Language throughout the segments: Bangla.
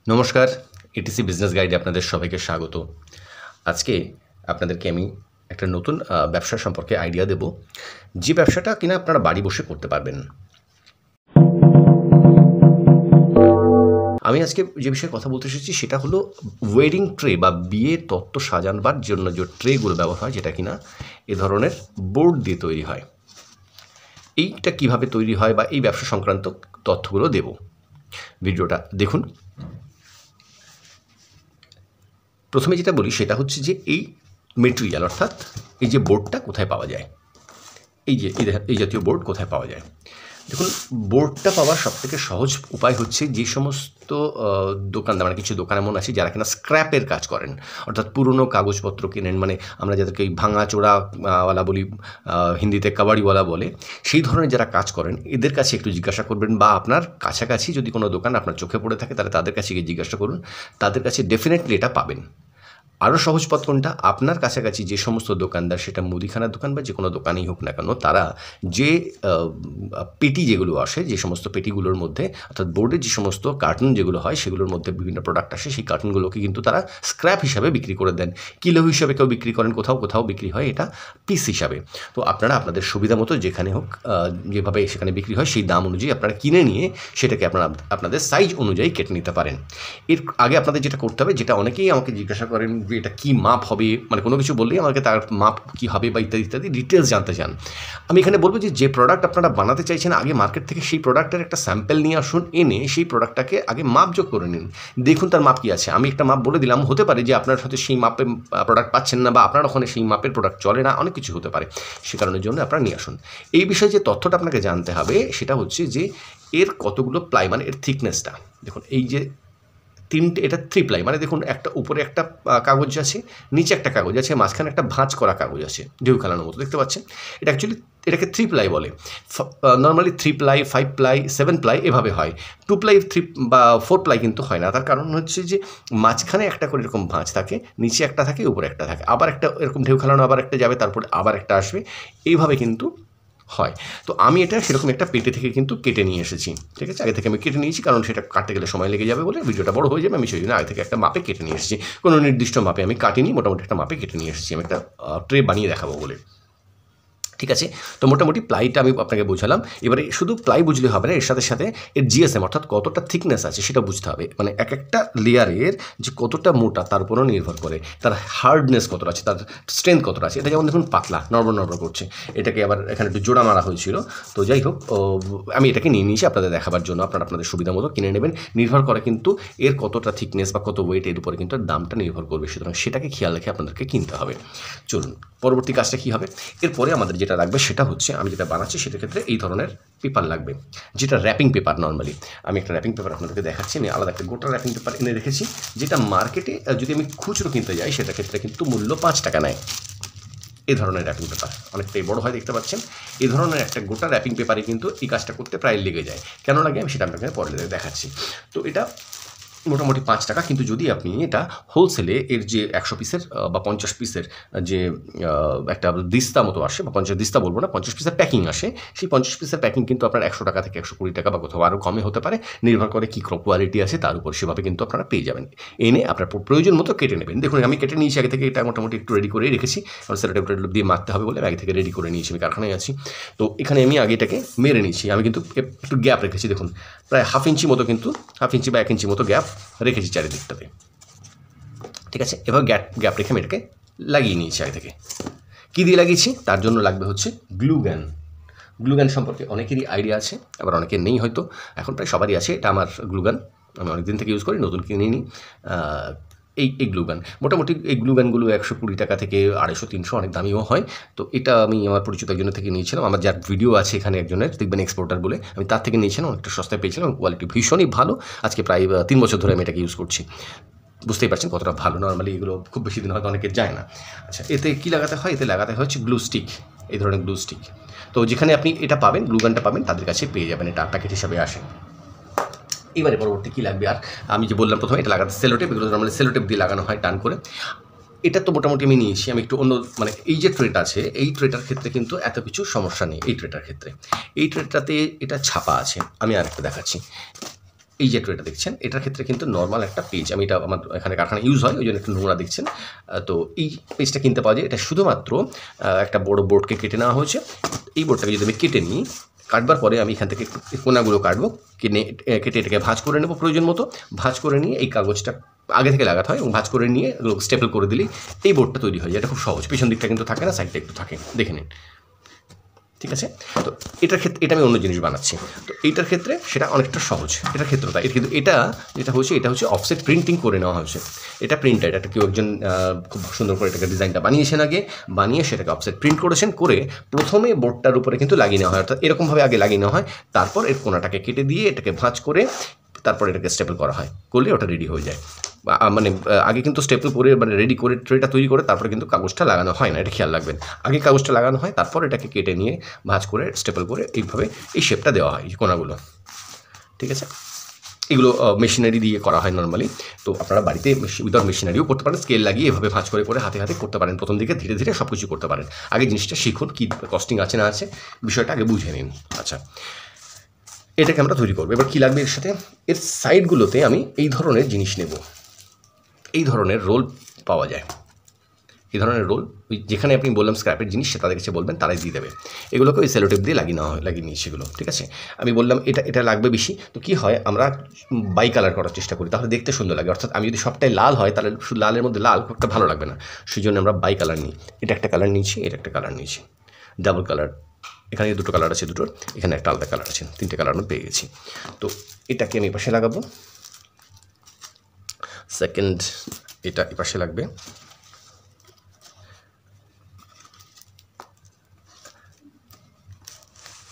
নমস্কার, এটিসি বিজনেস গাইডে আপনাদের সবাইকে স্বাগত। আজকে আপনাদেরকে আমি একটা নতুন ব্যবসা সম্পর্কে আইডিয়া দেব, যে ব্যবসাটা কিনা আপনারা বাড়ি বসে করতে পারবেন। আমি আজকে যে বিষয়ে কথা বলতে এসেছি সেটা হলো ওয়েডিং ট্রে বা বিয়ে তত্ত্ব সাজানবার জন্য যে ট্রেগুলো ব্যবহার হয়, যেটা কিনা এ ধরনের বোর্ড দিয়ে তৈরি হয়। এইটা কিভাবে তৈরি হয় বা এই ব্যবসা সংক্রান্ত তথ্যগুলো দেব। ভিডিওটা দেখুন। প্রথমে যেটা বলি সেটা হচ্ছে যে এই মেটেরিয়াল অর্থাৎ এই যে বোর্ডটা কোথায় পাওয়া যায়, এই জাতীয় বোর্ড কোথায় পাওয়া যায়। দেখুন, বোর্ডটা পাওয়ার সবথেকে সহজ উপায় হচ্ছে যে সমস্ত দোকানদার, মানে কিছু দোকান এমন আছে যারা কিনা স্ক্র্যাপের কাজ করেন, অর্থাৎ পুরনো কাগজপত্র কেনেন, মানে আমরা যাদেরকে ওই ভাঙাচোরা ওয়ালা বলি, হিন্দিতে কাবাড়িওয়ালা বলে, সেই ধরনের যারা কাজ করেন এদের কাছে একটু জিজ্ঞাসা করবেন, বা আপনার কাছাকাছি যদি কোনো দোকান আপনার চোখে পড়ে থাকে তাহলে তাদের কাছে গিয়ে জিজ্ঞাসা করুন, তাদের কাছে ডেফিনেটলি এটা পাবেন। আরও সহজ পথ কোনটা, আপনার কাছাকাছি যে সমস্ত দোকানদার, সেটা মুদিখানার দোকান বা যে কোনো দোকানেই হোক না কেন, তারা যে পেটি যেগুলো আসে, যে সমস্ত পেটিগুলোর মধ্যে অর্থাৎ বোর্ডের যে সমস্ত কার্টুন যেগুলো হয় সেগুলোর মধ্যে বিভিন্ন প্রোডাক্ট আসে, সেই কার্টুনগুলোকে কিন্তু তারা স্ক্র্যাপ হিসাবে বিক্রি করে দেন। কিলো হিসাবে কেউ বিক্রি করেন, কোথাও কোথাও বিক্রি হয় এটা পিস হিসাবে। তো আপনারা আপনাদের সুবিধা মতো যেখানে হোক, যেভাবে সেখানে বিক্রি হয় সেই দাম অনুযায়ী আপনারা কিনে নিয়ে সেটাকে আপনারা আপনাদের সাইজ অনুযায়ী কেটে নিতে পারেন। এর আগে আপনাদের যেটা করতে হবে, যেটা অনেকেই আমাকে জিজ্ঞাসা করেন যে এটা কী মাপ হবে, মানে কোনো কিছু বললেই আমাকে তার মাপ কী হবে বা ইত্যাদি ইত্যাদি ডিটেলস জানতে চান। আমি এখানে বলবো যে প্রোডাক্ট আপনারা বানাতে চাইছেন, আগে মার্কেট থেকে সেই প্রোডাক্টের একটা স্যাম্পেল নিয়ে আসুন, এনে সেই প্রোডাক্টটাকে আগে মাপযোগ করে নিন, দেখুন তার মাপ কী আছে। আমি একটা মাপ বলে দিলাম, হতে পারে যে আপনার সাথে সেই মাপে প্রোডাক্ট পাচ্ছেন না, বা আপনার ওখানে সেই মাপের প্রোডাক্ট চলে না, অনেক কিছু হতে পারে, সে কারণের জন্য আপনারা নিয়ে আসুন। এই বিষয়ে যে তথ্যটা আপনাকে জানতে হবে সেটা হচ্ছে যে এর কতগুলো প্লাই, মানে এর থিকনেসটা দেখুন। এই যে তিনটে, এটা 3 প্লাই, মানে দেখুন একটা উপরে একটা কাগজ আছে, নিচে একটা কাগজ আছে, মাঝখানে একটা ভাঁজ করা কাগজ আছে ঢেউ খেলানোর মতো, দেখতে পাচ্ছেন। এটা অ্যাকচুয়ালি এটাকে 3 প্লাই বলে। নর্মালি 3 প্লাই, 5 প্লাই, 7 প্লাই এভাবে হয়। 2 প্লাই, 3 বা 4 প্লাই কিন্তু হয় না। তার কারণ হচ্ছে যে মাঝখানে একটা করে এরকম ভাঁজ থাকে, নিচে একটা থাকে, উপরে একটা থাকে, আবার একটা এরকম ঢেউ খেলানো, আবার একটা যাবে, তারপরে আবার একটা আসবে, এইভাবে কিন্তু হয়। তো আমি এটা সেরকম একটা পেটে থেকে কিন্তু কেটে নিয়ে এসেছি, ঠিক আছে। আগে থেকে আমি কেটে নিয়েছি, কারণ সেটা কাটতে গেলে সময় লেগে যাবে বলে, ভিডিওটা বড় হয়ে যাবে, আমি সেই জন্য আগে থেকে একটা মাপে কেটে নিয়ে এসেছি। কোনো নির্দিষ্ট মাপে আমি কাটিনি, মোটামুটি একটা মাপে কেটে নিয়ে এসেছি, আমি একটা ট্রে বানিয়ে দেখাবো বলে, ঠিক আছে। তো মোটামুটি প্লাইটা আমি আপনাকে বোঝালাম। এবারে শুধু প্লাই বুঝলে হবে না, এর সাথে সাথে এর জিএসএম অর্থাৎ কতটা থিকনেস আছে সেটা বুঝতে হবে। মানে এক একটা লেয়ারের যে কতটা মোটা তার উপরও নির্ভর করে, তার হার্ডনেস কতটা আছে, তার স্ট্রেংথ কতটা আছে। এটা যেমন দেখুন পাতলা, নড়বড় নড়বড় করছে, এটাকে আবার এখানে একটু জোড়া মারা হয়েছিল। তো যাই হোক, আমি এটাকে নিয়ে নিয়েছি আপনাদের দেখাবার জন্য, আপনারা আপনাদের সুবিধা মতো কিনে নেবেন। নির্ভর করে কিন্তু এর কতটা থিকনেস বা কত ওয়েট, এর উপরে কিন্তু দামটা নির্ভর করবে, সুতরাং সেটাকে খেয়াল রেখে আপনাদেরকে কিনতে হবে। চলুন, পরবর্তী কাজটা কী হবে। এরপরে আমাদের যেটা লাগবে সেটা হচ্ছে, আমি যেটা বানাচ্ছি সেটার ক্ষেত্রে এই ধরনের পেপার লাগবে, যেটা র্যাপিং পেপার। নর্মালি আমি একটা র্যাপিং পেপার আপনাদেরকে দেখাচ্ছি, আমি আলাদা একটা গোটা র্যাপিং পেপার এনে রেখেছি, যেটা মার্কেটে যদি আমি খুচরো কিনতে যাই সেটার ক্ষেত্রে কিন্তু মূল্য 5 টাকা নেয়। এই ধরনের র্যাপিং পেপার অনেকটাই বড় হয়, দেখতে পাচ্ছেন। এই ধরনের একটা গোটা র্যাপিং পেপারে কিন্তু এই কাজটা করতে প্রায় লেগে যায়। কেন লাগে আমি সেটা আপনাকে পরে দেখাচ্ছি। তো এটা মোটামুটি 5 টাকা, কিন্তু যদি আপনি এটা হোলসেলে এর যে 100 পিসের বা 50 পিসের যে একটা দিস্তা মতো আসে, বা 50 দিস্তা বলবো না, 50 পিসের প্যাকিং আসে, সেই 50 পিসের প্যাকিং কিন্তু আপনার 100 টাকা থেকে 120 টাকা বা কোথাও আরও কমে হতে পারে, নির্ভর করে কী কোয়ালিটি আছে তার উপর, সেভাবে কিন্তু আপনারা পেয়ে যাবেন। এনে আপনার প্রয়োজন মতো কেটে নেবেন। দেখুন আমি কেটে নিয়েছি আগে থেকে, এটা মোটামুটি একটু রেডি করে রেখেছি, কারণ সেলোটেপ দিয়ে মারতে হবে বলে আগে থেকে রেডি করে নিয়েছি, আমি কারখানায় আছি। তো এখানে আমি আগে এটাকে মেরে নিয়েছি, আমি কিন্তু একটু গ্যাপ রেখেছি, দেখুন প্রায় হাফ ইঞ্চি মতো, কিন্তু হাফ ইঞ্চি বা 1 ইঞ্চি মতো গ্যাপ রেখেছি চারিদিকটাতে, ঠিক আছে। এবার গ্যাপ রেখে আমি এটাকে লাগিয়ে নিয়েছি আগে থেকে। কী দিয়ে লাগিয়েছি, তার জন্য লাগবে হচ্ছে গ্লুগ্যান। গ্লুগ্যান সম্পর্কে অনেকেরই আইডিয়া আছে, আবার অনেকের নেই হয়তো, এখন প্রায় সবারই আছে। এটা আমার গ্লুগ্যান, আমি অনেকদিন থেকে ইউজ করি, নতুন কিনে নিই। এই গ্লুগ্যান, মোটামুটি এই গ্লুগ্যানগুলো 120 টাকা থেকে 250, 300, অনেক দামিও হয়। তো এটা আমি আমার পরিচিত একজনের থেকে নিয়েছিলাম, আমার যার ভিডিও আছে এখানে একজনের, দেখবেন এক্সপোর্টার বলে, আমি তার থেকে নিয়েছিলাম, অনেকটা সস্তায় পেয়েছিলাম, কোয়ালিটি ভীষণই ভালো। আজকে প্রায় 3 বছর ধরে আমি এটাকে ইউজ করছি, বুঝতেই পারছেন কতটা ভালো। নর্মালি এগুলো খুব বেশি দিন হয়তো অনেকে যায় না। আচ্ছা, এতে কী লাগাতে হয়, এতে লাগাতে হচ্ছে গ্লু স্টিক, এই ধরনের গ্লু স্টিক। তো যেখানে আপনি এটা পাবেন, গ্লুগানটা পাবেন, তাদের কাছে পেয়ে যাবেন, এটা প্যাকেট হিসাবে আসে। এবারে পরবর্তী কী লাগবে, আর আমি যে বললাম প্রথমে এটা লাগাতে সেলোটেপ, এগুলো নর্মালি সেলোটেপ দিয়ে লাগানো হয় টান করে। এটা তো মোটামুটি আমি নিয়েছি, আমি একটু অন্য, মানে এই যে ট্রেটা আছে, এই ট্রেটার ক্ষেত্রে কিন্তু এত কিছু সমস্যা নেই। এই ট্রেটার ক্ষেত্রে, এই ট্রেটাতে এটা ছাপা আছে, আমি আরেকটা দেখাচ্ছি। এই যে ট্রেটা দেখছেন, এটার ক্ষেত্রে কিন্তু নর্মাল একটা পেজ, আমি এটা আমার এখানে কারখানা ইউজ হয় ওই জন্য একটু নোংরা দেখছেন। তো এই পেজটা কিনতে পাওয়া যায়। এটা শুধুমাত্র একটা বড় বোর্ডকে কেটে নেওয়া হয়েছে। এই বোর্ডটাকে যদি আমি কেটে নিই, কাটবার পরে আমি এখান থেকে কোনাগুলো কাটবো, কেটে এটাকে ভাঁজ করে নেবো প্রয়োজন মতো। ভাঁজ করে নিয়ে এই কাগজটা আগে থেকে লাগাতে হয় এবং ভাঁজ করে নিয়ে এগুলো স্টেপল করে দিলেই এই বোর্ডটা তৈরি হয়। এটা খুব সহজ, পেছন দিকটা কিন্তু থাকে না, সাইডটা একটু থাকে, দেখে নিন। ঠিক আছে, তো এটার ক্ষেত্রে এটা আমি অন্য জিনিস বানাচ্ছি, তো এইটার ক্ষেত্রে সেটা অনেকটা সহজ, এটার ক্ষেত্রে তাই। কিন্তু এটা যেটা হচ্ছে, এটা হচ্ছে অফসেট প্রিন্টিং করে নেওয়া হয়েছে। এটা প্রিন্টার, এটা কেউ একজন খুব সুন্দর করে এটাকে ডিজাইনটা বানিয়েছেন, আগে বানিয়ে সেটাকে অফসেট প্রিন্ট করেছেন, করে প্রথমে বোর্ডটার উপরে কিন্তু লাগিয়ে নেওয়া হয়, অর্থাৎ এরকমভাবে আগে লাগিয়ে নেওয়া হয়, তারপর এর কোনাটাকে কেটে দিয়ে এটাকে ভাঁজ করে তারপর এটাকে স্টেপল করা হয়, করলে ওটা রেডি হয়ে যায়। মানে আগে কিন্তু স্টেপল করে মানে রেডি করে ট্রেটা তৈরি করে তারপরে কিন্তু কাগজটা লাগানো হয় না, এটা খেয়াল রাখবেন। আগে কাগজটা লাগানো হয়, তারপর এটাকে কেটে নিয়ে ভাঁজ করে স্টেপল করে এইভাবে এই শেপটা দেওয়া হয়, এই কোনাগুলো। ঠিক আছে, এগুলো মেশিনারি দিয়ে করা হয় নর্মালি। তো আপনারা বাড়িতে উইদাউট মেশিনারিও করতে পারেন, স্কেল লাগিয়ে এভাবে ভাঁজ করে করে হাতে হাতে করতে পারেন। প্রথম দিকে ধীরে ধীরে সব কিছু করতে পারেন। আগে জিনিসটা শিখুন, কী কস্টিং আছে না আছে বিষয়টা আগে বুঝে নিন। আচ্ছা, এটাকে আমরা তৈরি করবো। এবার কী লাগবে এর সাথে, এর সাইডগুলোতে আমি এই ধরনের জিনিস নেব। এই ধরনের রোল পাওয়া যায়, এই ধরনের রোল, ওই যেখানে আপনি বললাম স্ক্র্যাপের জিনিস, তাদের কাছে বলবেন, তারাই দিয়ে দেবে। এগুলোকে ওই সেলোটেপ দিয়ে লাগিয়ে নিই সেগুলো। ঠিক আছে, আমি বললাম এটা লাগবে বেশি। তো কী হয়, আমরা বাই কালার করার চেষ্টা করি, তাহলে দেখতে সুন্দর লাগে। অর্থাৎ আমি যদি সবটাই লাল হয়, তাহলে শুধু লালের মধ্যে লাল খুব একটা ভালো লাগবে না, সেই জন্য আমরা বাই কালার নিই। এটা একটা কালার নিয়েছি, এটা একটা কালার নিয়েছি, ডাবল কালার। এখানে দুটো কালার আছে, দুটোর এখানে একটা আলাদা কালার আছে, তিনটে কালার আমি পেয়ে গেছি। তো এটাকে আমি পাশে লাগাবো। সেকেন্ড, এটা এই পাশে লাগবে।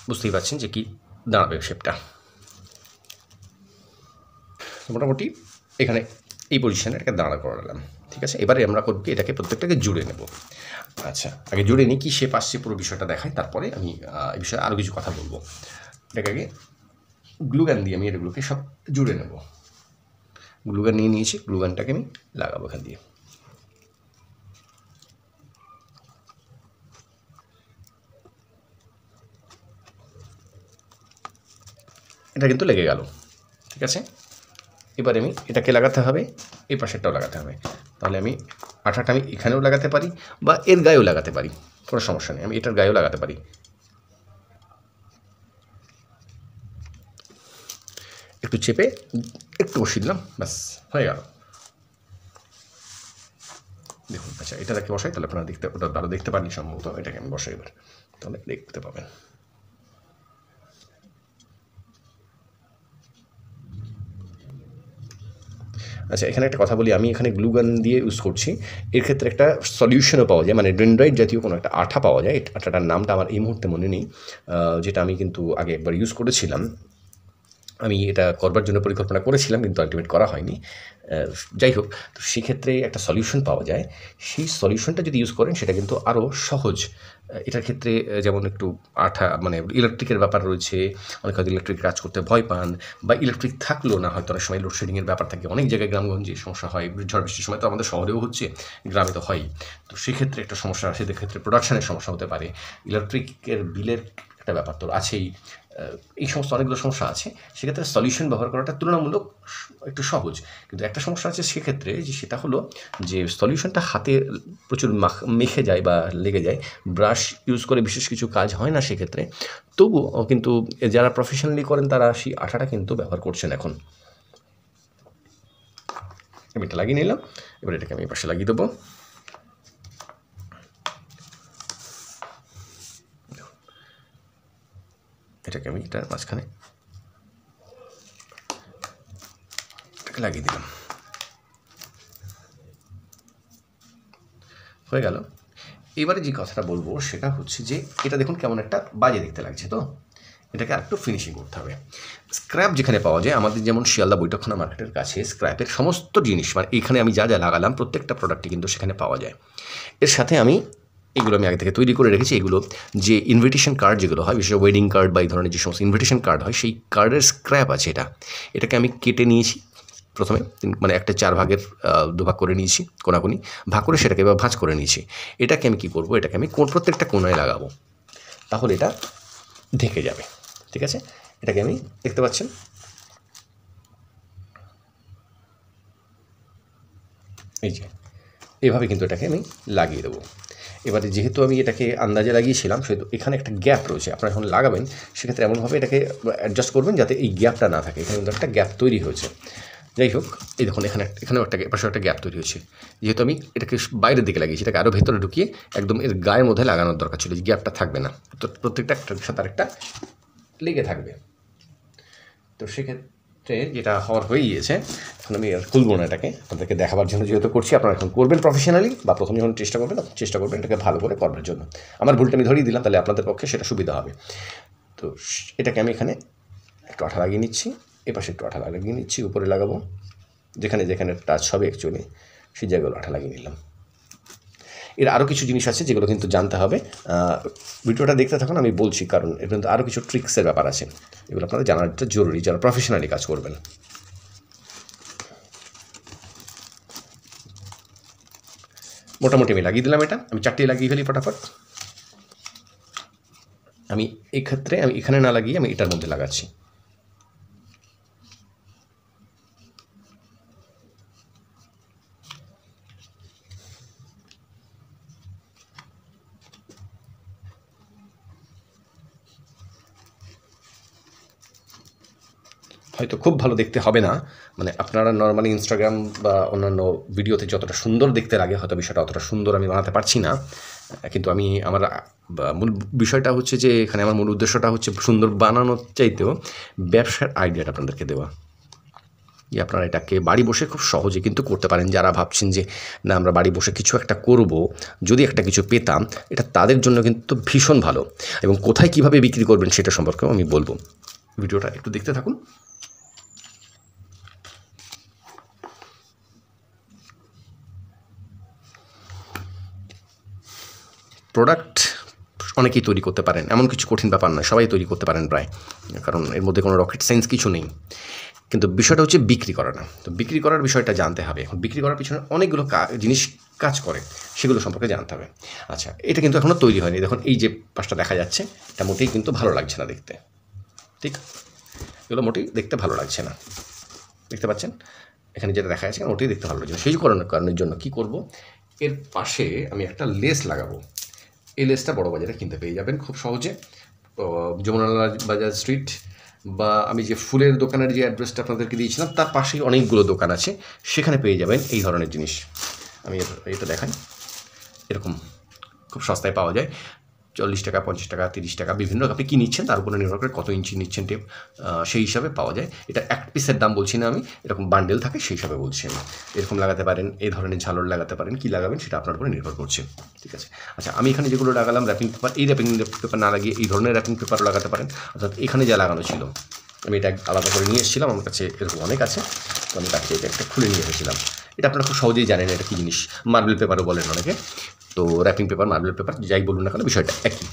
বুঝতেই পারছেন যে কি দাঁড়াবে শেপটা। মোটামুটি এখানে এই পজিশনে এটাকে দাঁড়া করালাম। ঠিক আছে, এবারে আমরা করব কি, এটাকে প্রত্যেকটাকে জুড়ে নেব। আচ্ছা, আগে জুড়ে নিই, কী শেপ আসছে পুরো বিষয়টা দেখাই, তারপরে আমি এই বিষয়ে আরও কিছু কথা বলবো। এটাকে আগে গ্লুগান দিয়ে আমি এগুলোকে সব জুড়ে নেব। গ্লুগান নিয়ে নিয়েছি, গ্লুগানটাকে আমি লাগাবো এখান দিয়ে। এটা কিন্তু লেগে গেল। ঠিক আছে, এবারে আমি এটাকে লাগাতে হবে, এই পাশেরটাও লাগাতে হবে। তাহলে আমি আঠাটা আমি এখানেও লাগাতে পারি বা এর গায়েও লাগাতে পারি, কোনো সমস্যা নেই। আমি এটার গায়েও লাগাতে পারি। একটু চেপে একটু বসিয়ে দিলাম, ব্যাস হয়ে গেল। দেখুন, আচ্ছা এটাকে বসাই, তাহলে আপনারা দেখতে, ওটা আরও দেখতে পারেন সম্ভবত। এটাকে আমি বসাই এবার, তাহলে দেখতে পাবেন। আচ্ছা, এখানে একটা কথা বলি, আমি এখানে গ্লুগান দিয়ে ইউজ করছি। এর ক্ষেত্রে একটা সলিউশনও পাওয়া যায়, মানে ডেনড্রাইট জাতীয় কোনো একটা আঠা পাওয়া যায়। আঠাটার নামটা আমার এই মুহূর্তে মনে নেই, যেটা আমি কিন্তু আগে একবার ইউজ করেছিলাম। আমি এটা করবার জন্য পরিকল্পনা করেছিলাম, কিন্তু আলটিমেট করা হয়নি। যাই হোক, তো সেক্ষেত্রে একটা সলিউশন পাওয়া যায়। সেই সলিউশনটা যদি ইউজ করেন, সেটা কিন্তু আরও সহজ। এটার ক্ষেত্রে যেমন একটু আঠা, মানে ইলেকট্রিকের ব্যাপার রয়েছে, অনেক হয়তো ইলেকট্রিক কাজ করতে ভয় পান, বা ইলেকট্রিক থাকলেও না হয়তো অনেক সময় লোডশেডিংয়ের ব্যাপার থাকে। অনেক জায়গায় গ্রামগঞ্জে সমস্যা হয়, ঝড় বৃষ্টির সময় তো আমাদের শহরেও হচ্ছে, গ্রামে তো হয়ই। তো সেক্ষেত্রে একটা সমস্যা, সেক্ষেত্রে প্রোডাকশানের সমস্যা হতে পারে, ইলেকট্রিকের বিলের একটা ব্যাপার তো আছেই, এই সমস্ত অনেকগুলো সমস্যা আছে। সেক্ষেত্রে সলিউশন ব্যবহার করাটা তুলনামূলক একটু সহজ। কিন্তু একটা সমস্যা আছে সেক্ষেত্রে, যে সেটা হলো যে সলিউশনটা হাতে প্রচুর মেখে যায় বা লেগে যায়, ব্রাশ ইউজ করে বিশেষ কিছু কাজ হয় না সেক্ষেত্রে। তবুও কিন্তু যারা প্রফেশনালি করেন, তারা সেই আঠাটা কিন্তু ব্যবহার করছেন এখন। আমি এটা লাগিয়ে নিলাম, এবার এটাকে আমি পাশে লাগিয়ে দেবো। এটাকে আমি এটার মাঝখানে এটাকে লাগিয়ে দিলাম, হয়ে গেল। এবারে যে কথাটা বলবো সেটা হচ্ছে যে, এটা দেখুন কেমন একটা বাজে দেখতে লাগছে, তো এটাকে আরেকটু ফিনিশিং করতে হবে। স্ক্র্যাপ যেখানে পাওয়া যায়, আমাদের যেমন শিয়ালদা বৈঠকখানা মার্কেটের কাছে স্ক্র্যাপের সমস্ত জিনিস, মানে এখানে আমি যা যা লাগালাম প্রত্যেকটা প্রোডাক্টই কিন্তু সেখানে পাওয়া যায়। এর সাথে আমি এগুলো আমি আগে থেকে তৈরি করে রেখেছি। এগুলো যে ইনভিটেশন কার্ড যেগুলো হয়, বিশেষ ওয়েডিং কার্ড বা এই ধরনের যে সমস্ত ইনভিটেশন কার্ড হয়, সেই কার্ডের স্ক্র্যাপ আছে। এটাকে আমি কেটে নিয়েছি প্রথমে, মানে একটা 4 ভাগের 2 ভাগ করে নিয়েছি, কোনাকুনি ভাগ করে সেটাকে এবার ভাঁজ করে নিয়েছি। এটাকে আমি কী করবো, এটাকে আমি প্রত্যেকটা কোনায় লাগাবো, তাহলে এটা ঢেকে যাবে। ঠিক আছে, এটাকে আমি দেখতে পাচ্ছেন এই যে এভাবে কিন্তু এটাকে আমি লাগিয়ে দেবো। এবারে যেহেতু আমি এটাকে আন্দাজে লাগিয়েছিলাম, সেহেতু এখানে একটা গ্যাপ রয়েছে। আপনারা যখন লাগাবেন সেক্ষেত্রে এমনভাবে এটাকে অ্যাডজাস্ট করবেন যাতে এই গ্যাপটা না থাকে। এখানে কিন্তু একটা গ্যাপ তৈরি হয়েছে। যাই হোক, এই দেখুন এখানেও একটা পাশে একটা গ্যাপ তৈরি হয়েছে। যেহেতু আমি এটাকে বাইরের দিকে লাগিয়েছি, এটাকে আরও ভেতরে ঢুকিয়ে একদম এর গায়ের মধ্যে লাগানোর দরকার ছিল। এই গ্যাপটা থাকবে না, তো প্রত্যেকটা একটার সাথে আরেকটা লেগে থাকবে। তো সেক্ষেত্রে যেটা হওয়ার হয়ে গিয়েছে, এখন আমি আর খুলবো না এটাকে, আপনাদেরকে দেখাবার জন্য যেহেতু করছি। আপনারা এখন করবেন প্রফেশনালি, বা প্রথমে যখন চেষ্টা করবেন এটাকে ভালো করে করবার জন্য। আমার ভুলটা আমি ধরিয়ে দিলাম, তাহলে আপনাদের পক্ষে সেটা সুবিধা হবে। তো এটাকে আমি এখানে একটু আঠা লাগিয়ে নিচ্ছি, এপাশে একটু আঠা লাগিয়ে নিচ্ছি, উপরে লাগাবো যেখানে যেখানে টাচ হবে অ্যাকচুয়ালি সেই জায়গাগুলো আঠা লাগিয়ে নিলাম। এর আরও কিছু জিনিস আছে যেগুলো কিন্তু জানতে হবে। ভিডিওটা দেখতে থাকুন, আমি বলছি, কারণ এর কিন্তু আরও কিছু ট্রিক্সের ব্যাপার আছে, এগুলো আপনাদের জানাটা জরুরি যারা প্রফেশনালি কাজ করবেন। মোটামুটি আমি লাগিয়ে দিলাম, এটা আমি 4টে লাগিয়ে ফেলি ফটাফট। আমি এক্ষেত্রে আমি এখানে না লাগিয়ে আমি এটার মধ্যে লাগাচ্ছি। হয়তো খুব ভালো দেখতে হবে না, মানে আপনারা নর্মালি ইনস্টাগ্রাম বা অন্যান্য ভিডিওতে যতটা সুন্দর দেখতে লাগে হয়তো বিষয়টা অতটা সুন্দর আমি বানাতে পারছি না। কিন্তু আমার মূল বিষয়টা হচ্ছে যে এখানে আমার মূল উদ্দেশ্যটা হচ্ছে সুন্দর বানানোর চাইতেও ব্যবসার আইডিয়াটা আপনাদেরকে দেওয়া, যে আপনারা এটাকে বাড়ি বসে খুব সহজে কিন্তু করতে পারেন। যারা ভাবছেন যে না আমরা বাড়ি বসে কিছু একটা করব, যদি একটা কিছু পেতাম, এটা তাদের জন্য কিন্তু ভীষণ ভালো। এবং কোথায় কিভাবে বিক্রি করবেন সেটা সম্পর্কেও আমি বলবো। ভিডিওটা একটু দেখতে থাকুন। প্রোডাক্ট অনেকেই তৈরি করতে পারেন, এমন কিছু কঠিন ব্যাপার নয়, সবাই তৈরি করতে পারেন প্রায়, কারণ এর মধ্যে কোনো রকেট সায়েন্স কিছু নেই। কিন্তু বিষয়টা হচ্ছে বিক্রি করা না। তো বিক্রি করার বিষয়টা জানতে হবে। এখন বিক্রি করার পিছনে অনেকগুলো জিনিস কাজ করে, সেগুলো সম্পর্কে জানতে হবে। আচ্ছা, এটা কিন্তু এখনও তৈরি হয়নি। দেখুন এই যে পাশটা দেখা যাচ্ছে, এটা মোটেই কিন্তু ভালো লাগছে না দেখতে, ঠিক? এগুলো মোটেই দেখতে ভালো লাগছে না, দেখতে পাচ্ছেন এখানে যেটা দেখা যাচ্ছে মোটেই দেখতে ভালো লাগছে না। সেই কারণের জন্য কী করব, এর পাশে আমি একটা লেস লাগাবো। এই লেসটা বড় বাজারে কিনতে পেয়ে যাবেন খুব সহজে, যমুনা বাজার স্ট্রিট, বা আমি যে ফুলের দোকানের যে অ্যাড্রেসটা আপনাদেরকে দিয়েছিলাম তার পাশেই অনেকগুলো দোকান আছে, সেখানে পেয়ে যাবেন এই ধরনের জিনিস। আমি এটা দেখাই, এরকম খুব সস্তায় পাওয়া যায়। 40 টাকা, 50 টাকা, 30 টাকা, বিভিন্ন আপনি কী নিচ্ছেন তার উপরে নির্ভর করে, কত ইঞ্চি নিচ্ছেন টেপ সেই হিসাবে পাওয়া যায়। এটা এক পিসের দাম বলছি না আমি, এরকম বান্ডেল থাকে সেই হিসাবে বলছি আমি। এরকম লাগাতে পারেন, এই ধরনের ঝালর লাগাতে পারেন, কী লাগাবেন সেটা আপনার উপরে নির্ভর করছে, ঠিক আছে? আচ্ছা, আমি এখানে যেগুলো লাগালাম র্যাপিং পেপার, এই র্যাপিং পেপার না লাগিয়ে এই ধরনের র্যাপিং পেপারও লাগাতে পারেন। অর্থাৎ এখানে যা লাগানো ছিল আমি এটা আলাদা করে নিয়ে এসেছিলাম, আমার কাছে এরকম অনেক আছে, তো আমি তাকে এটা একটা খুলে নিয়ে এসেছিলাম। এটা আপনারা খুব সহজেই জানেন এটা কী জিনিস, মার্বেল পেপারও বলেন অনেকে। তো র্যাপিং পেপার, মার্বেল পেপার যাই বলুন না কেন, বিষয়টা একই।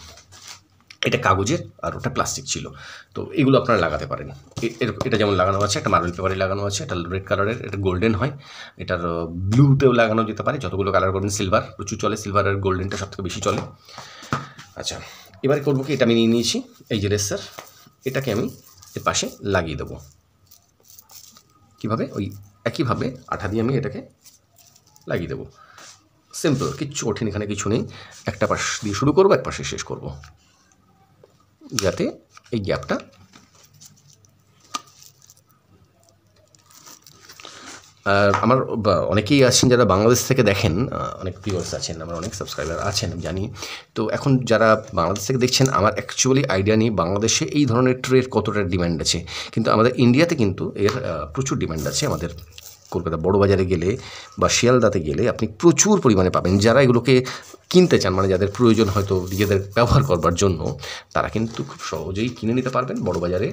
এটা কাগজের আর ওটা প্লাস্টিক ছিল, তো এগুলো আপনারা লাগাতে পারেন। এটা যেমন লাগানো আছে, একটা মার্বেল পেপারে লাগানো আছে, এটা রেড কালারের, এটা গোল্ডেন হয়, এটার ব্লুতেও লাগানো যেতে পারে, যতগুলো কালার করবেন। সিলভার প্রচুর চলে, সিলভার আর গোল্ডেনটা সবথেকে বেশি চলে। আচ্ছা, এবারে করবো কি, এটা আমি নিয়ে নিয়েছি এই যে লেসার, এটাকে আমি এর পাশে লাগিয়ে দেবো। কীভাবে? ওই একইভাবে আঠা দিয়ে আমি এটাকে লাগিয়ে দেবো। সিম্পল, কিচ্ছু কঠিন এখানে কিছু নেই। একটা পাশ দিয়ে শুরু করবো, এক পাশে শেষ করবো, যাতে এই গ্যাপটা আমার অনেকেই আছেন যারা বাংলাদেশ থেকে দেখেন, অনেক ভিউয়ার্স আছেন, আমার অনেক সাবস্ক্রাইবার আছেন জানি। তো এখন যারা বাংলাদেশ থেকে দেখছেন, আমার অ্যাকচুয়ালি আইডিয়া নেই বাংলাদেশে এই ধরনের ট্রের কতটা ডিম্যান্ড আছে, কিন্তু আমাদের ইন্ডিয়াতে কিন্তু এর প্রচুর ডিম্যান্ড আছে। আমাদের কলকাতা বড় বাজারে গেলে বা শিয়ালদাতে গেলে আপনি প্রচুর পরিমাণে পাবেন। যারা এগুলোকে কিনতে চান, মানে যাদের প্রয়োজন হয়তো নিজেদের ব্যবহার করবার জন্য, তারা কিন্তু খুব সহজেই কিনে নিতে পারবেন। বড় বাজারে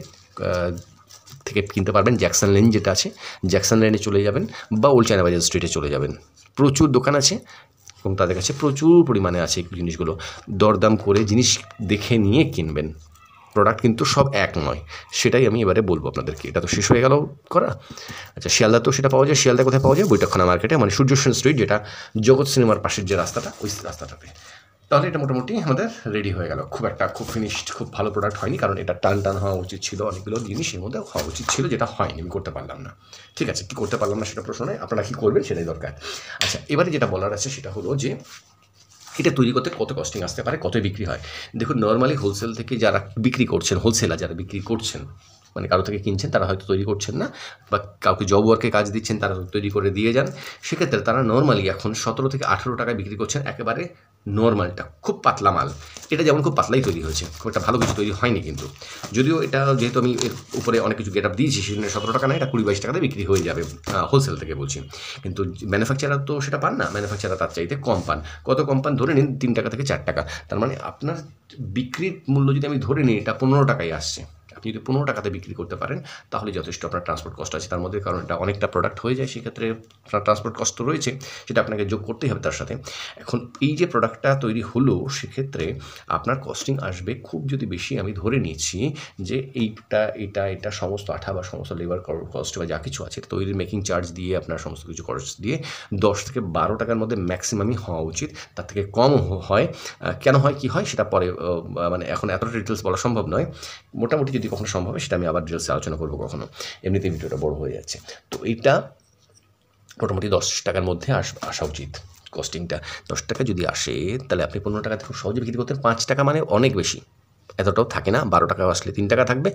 থেকে কিনতে পারবেন। জ্যাকসন লেন যেটা আছে, জ্যাকসন লেনে চলে যাবেন বা ওল্ড চায়না বাজার স্ট্রিটে চলে যাবেন, প্রচুর দোকান আছে এবং তাদের কাছে প্রচুর পরিমাণে আছে জিনিসগুলো। দরদাম করে জিনিস দেখে নিয়ে কিনবেন। প্রোডাক্ট কিন্তু সব এক নয়, সেটাই আমি এবারে বলবো আপনাদেরকে। এটা তো শেষ হয়ে গেল করা। আচ্ছা, শিয়ালদাতেও সেটা পাওয়া যায়। শিয়ালদা কোথায় পাওয়া যায়? বৈঠকখানা মার্কেটে, মানে সূর্যসেন স্ট্রিট, যেটা জগৎ সিনেমার পাশের যে রাস্তাটা, ওই রাস্তাটাতে। তাহলে এটা মোটামুটি আমাদের রেডি হয়ে গেল। খুব ফিনিশড, খুব ভালো প্রোডাক্ট হয়নি, কারণ এটা টান হওয়া উচিত ছিল, অনেকগুলো জিনিস এর মধ্যে হওয়া উচিত ছিল, যেটা হয়নি, আমি করতে পারলাম না। ঠিক আছে, কী করতে পারলাম না সেটা প্রশ্ন নয়, আপনারা কী করবেন সেটাই দরকার। আচ্ছা, এবারে যেটা বলার আছে সেটা হলো যে এটা তৈরি করতে কত কস্টিং আসতে পারে, কত বিক্রি হয়। দেখুন, নর্মালি হোলসেল থেকে যারা বিক্রি করছেন, হোলসেলার যারা বিক্রি করছেন, মানে কারো থেকে কিনছেন, তারা হয়তো তৈরি করছেন না, বা কাউকে জব ওয়ার্কে কাজ দিচ্ছেন, তারা তৈরি করে দিয়ে যান। সেক্ষেত্রে তারা নর্মালি এখন 17 থেকে 18 টাকায় বিক্রি করছেন একেবারে নর্মালটা, খুব পাতলা মাল। এটা যেমন খুব পাতলাই তৈরি হয়েছে, খুব একটা ভালো কিছু তৈরি হয়নি কিন্তু, যদিও এটা যেহেতু আমি এর উপরে অনেক কিছু গেট আপ দিয়েছি, সেজন্য 17 টাকা না, এটা 20-22 টাকাতে বিক্রি হয়ে যাবে হোলসেল থেকে বলছি। কিন্তু ম্যানুফ্যাকচারার তো সেটা পান না, ম্যানুফ্যাকচারার তার চাইতে কম পান। কত কম পান ধরে নিন 3 টাকা থেকে 4 টাকা। তার মানে আপনার বিক্রির মূল্য যদি আমি ধরে নিই, এটা 15 টাকায় আসছে। আপনি যদি 15 টাকাতে বিক্রি করতে পারেন তাহলে যথেষ্ট আপনার ট্রান্সপোর্ট কস্ট আছে তার মধ্যে, কারণ এটা অনেকটা প্রোডাক্ট হয়ে যায়, সেক্ষেত্রে আপনার ট্রান্সপোর্ট কস্ট তো রয়েছে, সেটা আপনাকে যোগ করতেই হবে তার সাথে। এখন এই যে প্রোডাক্টটা তৈরি হলো, সেক্ষেত্রে আপনার কস্টিং আসবে খুব যদি বেশি, আমি ধরে নিচ্ছি যে এটা সমস্ত আঠা বা সমস্ত লেবার কস্ট বা যা কিছু আছে তৈরির মেকিং চার্জ দিয়ে, আপনার সমস্ত কিছু খরচ দিয়ে 10 থেকে 12 টাকার মধ্যে ম্যাক্সিমামই হওয়া উচিত, তার থেকে কম হয়। কেন হয়, কী হয় সেটা পরে, মানে এখন এতটা ডিটেলস বলা সম্ভব নয়। মোটামুটি যদি কখনো সম্ভব হয় সেটা আমি আবার ডিটেলসে আলোচনা করবো কখনো, এমনিতেই ভিডিওটা বড় হয়ে যাচ্ছে। তো এইটা মোটামুটি 10 টাকার মধ্যে আসা উচিত কস্টিংটা। 10 টাকা যদি আসে তাহলে আপনি 15 টাকা খুব সহজে বিক্রি করতেন। 5 টাকা মানে অনেক বেশি, এতটাও থাকে না। 12 টাকা আসলে 3 টাকা থাকবে,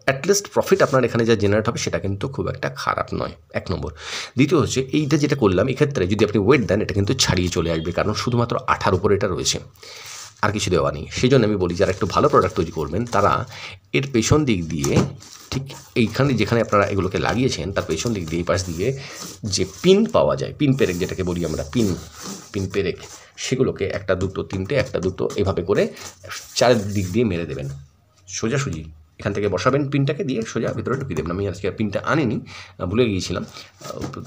অ্যাটলিস্ট প্রফিট আপনার এখানে যা জেনারেট হবে সেটা কিন্তু খুব একটা খারাপ নয়, 1 নম্বর। দ্বিতীয় হচ্ছে, এইটা যেটা করলাম, এক্ষেত্রে যদি আপনি ওয়েট দেন, এটা কিন্তু ছাড়িয়ে চলে আসবে, কারণ শুধুমাত্র আঠার উপরে এটা রয়েছে, আর কিছু দেওয়া নেই। সেই জন্য আমি বলি, যারা একটু ভালো প্রোডাক্ট তৈরি করবেন, তারা এর পেছন দিক দিয়ে, ঠিক এইখানে যেখানে আপনারা এগুলোকে লাগিয়েছেন তার পেছন দিক দিয়ে, এই পাশ দিয়ে যে পিন পাওয়া যায়, পিন পেরেক যেটাকে বলি আমরা, পিন পেরেক, সেগুলোকে 1, 2, 3টে, 1, 2 এভাবে করে চারিদিক দিয়ে মেরে দেবেন, সোজাসুজি এখান থেকে বসাবেন, পিনটাকে দিয়ে সোজা ভিতরে ঢুকিয়ে দেবেন। আমি আজকে পিনটা আনিনি, ভুলে গিয়েছিলাম,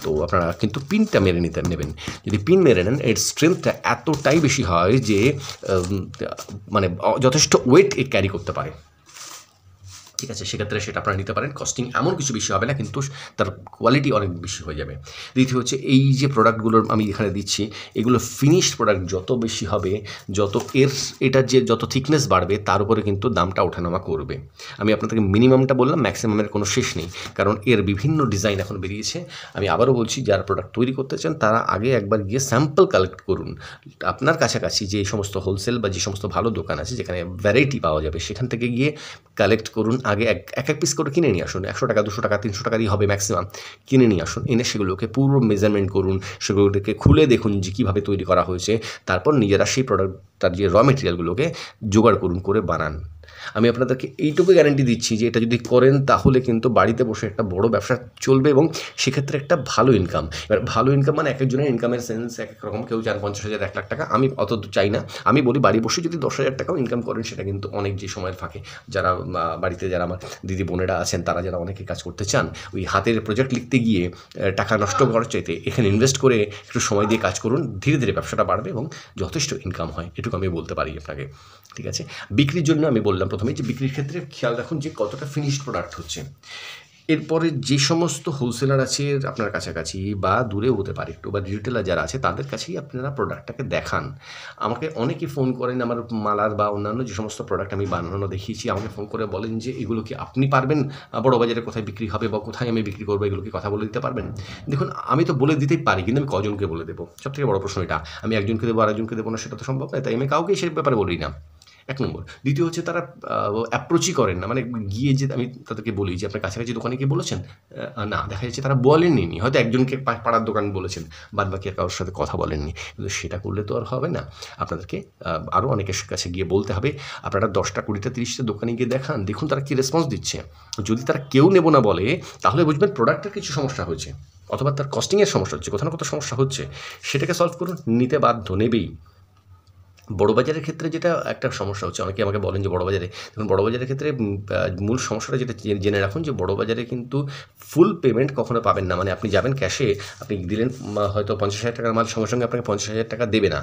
তো আপনারা কিন্তু পিনটা মেরে নেবেন। যদি পিন মেরে নেন, এর স্ট্রেংথটা এতটাই বেশি হয় যে মানে যথেষ্ট ওয়েট এ ক্যারি করতে পারে। ঠিক আছে, সেক্ষেত্রে সেটা আপনারা নিতে পারেন। কস্টিং এমন কিছু বেশি হবে না, কিন্তু তার কোয়ালিটি অনেক বেশি হয়ে যাবে। দ্বিতীয় হচ্ছে, এই যে প্রোডাক্টগুলোর আমি এখানে দিচ্ছি, এগুলো ফিনিশড প্রোডাক্ট যত বেশি হবে, এটার যে যত থিকনেস বাড়বে, তার উপরে কিন্তু দামটা ওঠানামা করবে। আমি আপনাদেরকে মিনিমামটা বললাম, ম্যাক্সিমামের কোনো শেষ নেই, কারণ এর বিভিন্ন ডিজাইন এখন বেরিয়েছে। আমি আবারও বলছি, যারা প্রোডাক্ট তৈরি করতে চান তারা আগে একবার গিয়ে স্যাম্পল কালেক্ট করুন। আপনার কাছাকাছি যে সমস্ত হোলসেল বা যে সমস্ত ভালো দোকান আছে যেখানে ভ্যারাইটি পাওয়া যাবে, সেখান থেকে গিয়ে কালেক্ট করুন। আগে এক পিস করে কিনে নিয়ে আসুন, 100 টাকা, 200 টাকা, 300 টাকারই হবে ম্যাক্সিমাম, কিনে নিয়ে আসুন। এনে সেগুলোকে পুরো মেজারমেন্ট করুন, সেগুলোকে খুলে দেখুন যে কীভাবে তৈরি করা হয়েছে। তারপর নিজেরা সেই প্রোডাক্টটার যে র মেটেরিয়ালগুলোকে জোগাড় করুন, করে বানান। আমি আপনাদেরকে এইটুকু গ্যারান্টি দিচ্ছি যে এটা যদি করেন তাহলে কিন্তু বাড়িতে বসে একটা বড় ব্যবসা চলবে, এবং সেক্ষেত্রে একটা ভালো ইনকাম। এবার ভালো ইনকাম মানে এক একজনের ইনকামের সেন্স এক এক রকম, কেউ চান 50,000, 1 লাখ টাকা, আমি অত চাই না। আমি বলি, বাড়ি বসে যদি 10,000 টাকাও ইনকাম করেন, সেটা কিন্তু অনেক, যে সময়ের ফাঁকে যারা বাড়িতে যারা আমার দিদি বোনেরা আছেন, তারা যারা অনেকে কাজ করতে চান, ওই হাতের প্রজেক্ট লিখতে গিয়ে টাকা নষ্ট করার চাইতে এখানে ইনভেস্ট করে একটু সময় দিয়ে কাজ করুন, ধীরে ধীরে ব্যবসাটা বাড়বে এবং যথেষ্ট ইনকাম হয়, এটুকু আমি বলতে পারি আপনাকে। ঠিক আছে, বিক্রির জন্য আমি বললাম প্রথমেই যে বিক্রির ক্ষেত্রে খেয়াল রাখুন যে কতটা ফিনিশড প্রোডাক্ট হচ্ছে। এরপরে যে সমস্ত হোলসেলার আছে আপনার কাছাকাছি বা দূরেও হতে পারে একটু, বা রিটেলার যারা আছে, তাদের কাছেই আপনারা প্রোডাক্টটাকে দেখান। আমাকে অনেকে ফোন করেন, আমার মালার বা অন্যান্য যে সমস্ত প্রোডাক্ট আমি বানানো দেখিয়েছি, আমাকে ফোন করে বলেন যে এগুলো কি আপনি পারবেন বড় বাজারে কোথায় বিক্রি হবে বা কোথায় আমি বিক্রি করবো, এগুলো কি কথা বলে দিতে পারবেন? দেখুন, আমি তো বলে দিতেই পারি, কিন্তু আমি কজনকে বলে দেবো? সবথেকে বড় প্রশ্ন এটা। আমি একজনকে দেবো, আরেকজনকে দেবো না, সেটা তো সম্ভব নয়। তাই আমি কাউকে সে ব্যাপারে বলি না, 1 নম্বর। দ্বিতীয় হচ্ছে, তারা অ্যাপ্রোচই করেন না, মানে গিয়ে যে আমি তাদেরকে বলি যে আপনার কাছাকাছি দোকানে গিয়ে বলেছেন, না, দেখা যাচ্ছে তারা বলেননি, হয়তো একজনকে পাড়ার দোকান বলেছেন, বাদ বাকি আর কারোর সাথে কথা বলেননি। কিন্তু সেটা করলে তো আর হবে না, আপনাদেরকে আরও অনেকের কাছে গিয়ে বলতে হবে। আপনারা 10টা, 20টা, 30টা দোকানে গিয়ে দেখান, দেখুন তারা কী রেসপন্স দিচ্ছে। যদি তারা কেউ নেব না বলে, তাহলে বুঝবেন প্রোডাক্টের কিছু সমস্যা হয়েছে, অথবা তার কস্টিংয়ের সমস্যা হচ্ছে, কোথাও না কোথাও সমস্যা হচ্ছে, সেটাকে সলভ করুন। নিতে বাধ্য, নেবেই। বড় বাজারের ক্ষেত্রে যেটা একটা সমস্যা হচ্ছে, অনেকে আমাকে বলেন যে বড় বাজারে, দেখুন বড় বাজারের ক্ষেত্রে মূল সমস্যাটা যেটা জেনে রাখুন যে বড় বাজারে কিন্তু ফুল পেমেন্ট কখনো পাবেন না। মানে আপনি যাবেন ক্যাশে, আপনি দিলেন হয়তো 50,000 টাকার মাল, সঙ্গে সঙ্গে আপনাকে 50,000 টাকা দেবে না,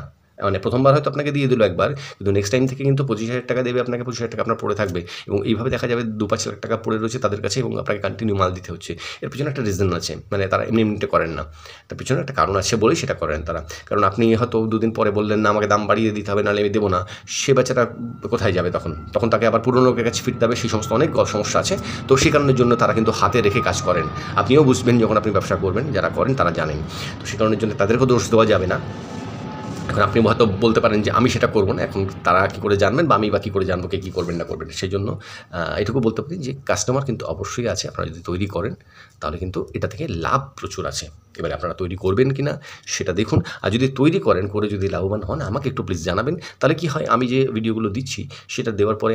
মানে প্রথমবার হয়তো আপনাকে দিয়ে দিল একবার, কিন্তু নেক্সট টাইম থেকে কিন্তু 25,000 টাকা দেবে আপনাকে, 25,000 টাকা আপনার পড়ে থাকবে, এবং এইভাবে দেখা যাবে 2-5 লাখ টাকা পড়ে রয়েছে তাদের কাছে, এবং আপনাকে কন্টিনিউ মাল দিতে হচ্ছে। এর পিছনে একটা রিজন আছে, মানে তারা এমনি এমনিতে করেন না, তার পিছনে একটা কারণ আছে বলেই সেটা করেন তারা। কারণ আপনি হয়তো 2 দিন পরে বললেন না আমাকে দাম বাড়িয়ে দিতে হবে, নাহলে আমি দেবো না, সে বেচারা কোথায় যাবে তখন? তখন তাকে আবার পুরনো লোকের কাছে ফিরতে হবে, সেই সমস্ত অনেক সমস্যা আছে। তো সেই কারণের জন্য তারা কিন্তু হাতে রেখে কাজ করেন। আপনিও বুঝবেন যখন আপনি ব্যবসা করবেন, যারা করেন তারা জানেন। তো সেই কারণের জন্য তাদেরকেও দোষ দেওয়া যাবে না। এখন আপনি হয়তো বলতে পারেন যে আমি সেটা করব না, এখন তারা কী করে জানবেন, বা আমি বা কী করে জানবো কে কী করবেন না করবেন? সেই জন্য এটুকু বলতে পারি যে কাস্টমার কিন্তু অবশ্যই আছে, আপনারা যদি তৈরি করেন তাহলে কিন্তু এটা থেকে লাভ প্রচুর আছে। এবারে আপনারা তৈরি করবেন কি না সেটা দেখুন, আর যদি তৈরি করেন, করে যদি লাভবান হন আমাকে একটু প্লিজ জানাবেন। তাহলে কী হয়, আমি যে ভিডিওগুলো দিচ্ছি সেটা দেওয়ার পরে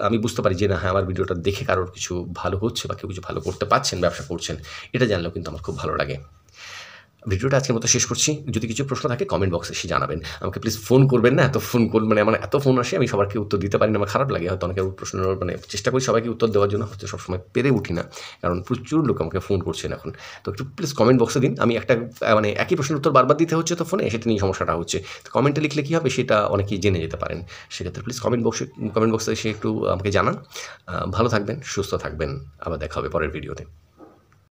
আমি বুঝতে পারি যে না হ্যাঁ আমার ভিডিওটা দেখে কারোর কিছু ভালো হচ্ছে বা কেউ কিছু ভালো করতে পারছেন, ব্যবসা করছেন, এটা জানলেও কিন্তু আমার খুব ভালো লাগে। ভিডিওটা আজকের মতো শেষ করছি। যদি কিছু প্রশ্ন থাকে কমেন্ট বক্সে এসে জানাবেন। আমাকে প্লিজ ফোন করবেন না, এত ফোন মানে আমার এত ফোন আসে, আমি সবাইকে উত্তর দিতে পারি না, আমার খারাপ লাগে। হয়তো অনেকের প্রশ্নের মানে চেষ্টা করি সবাইকে উত্তর দেওয়ার জন্য, হয়তো সবসময় পেরে উঠি না, কারণ প্রচুর লোক আমাকে ফোন করছেন এখন। তো একটু প্লিজ কমেন্ট বক্সে দিন। আমি একটা মানে একই প্রশ্নের উত্তর বারবার দিতে হচ্ছে তো ফোনে, সেটা নিয়ে সমস্যাটা হচ্ছে। তো কমেন্টে লিখলে কী হবে সেটা অনেকেই জেনে যেতে পারেন। সেক্ষেত্রে প্লিজ কমেন্ট বক্সে এসে একটু আমাকে জানান। ভালো থাকবেন, সুস্থ থাকবেন, আবার দেখা হবে পরের ভিডিওতে।